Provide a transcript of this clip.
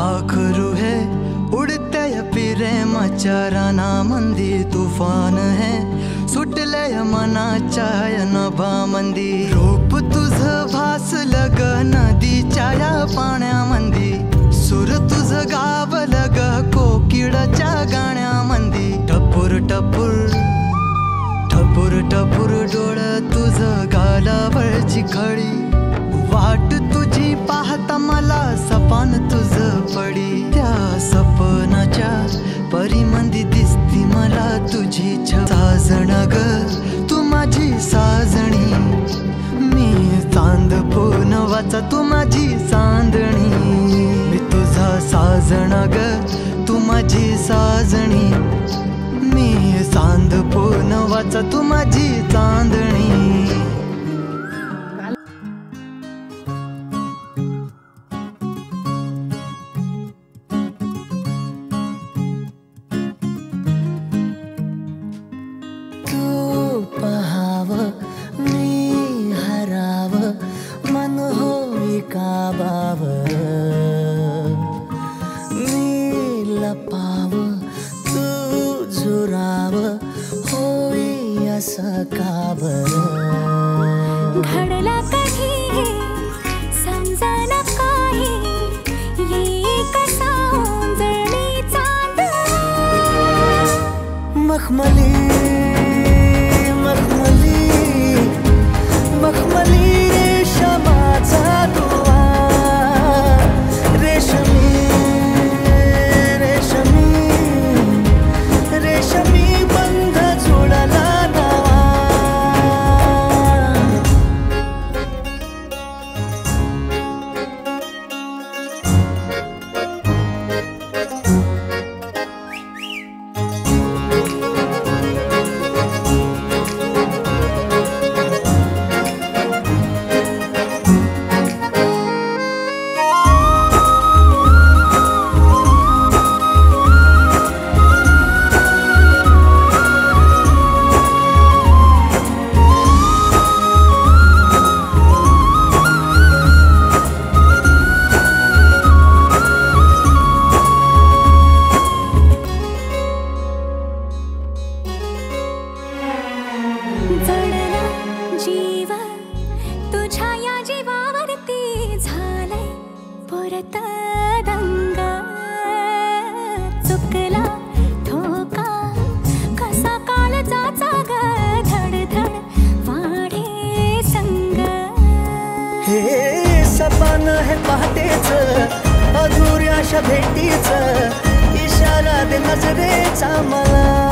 आखरू है उडते प्रेमाच्या रानामंदी तुफान है सुटलय मनाच्या नभामंदी रूप तुझ भासलं ग नदीच्या या पाण्यामंदी सुर तुझ गावलं ग कोकिळाच्या गाण्यामंदी टपूर टपूर टपूर टपूर डोळ तुझ गालावरची खळी वाट तुझी पाहता मला सपान तुझ पडी त्या सपनाच्या परिमंदी दिसती मला तुझी साजण ग तू माझी साजणी मी चांद पूनवाचा तू माझी चांदणी मी तुझा साजण ग तू माझी साजणी मी चांद पूनवाचा तू माझी चांदणी घडला कधी समजना काही ये कसा ओंजळी चांद मखमली मखमली मखमली रेशमाचा दुवा रेशमी रेशमी रेशमी बंध जोडला जीव तुझ्या या जीवावरती झालंय परत दंग चुकला ठोका कसा काळजाचा ग धडधड वाढे संग हे सपन है पहाटेच अधुऱ्याशा भेटीच इशारा दे नजरेचा मला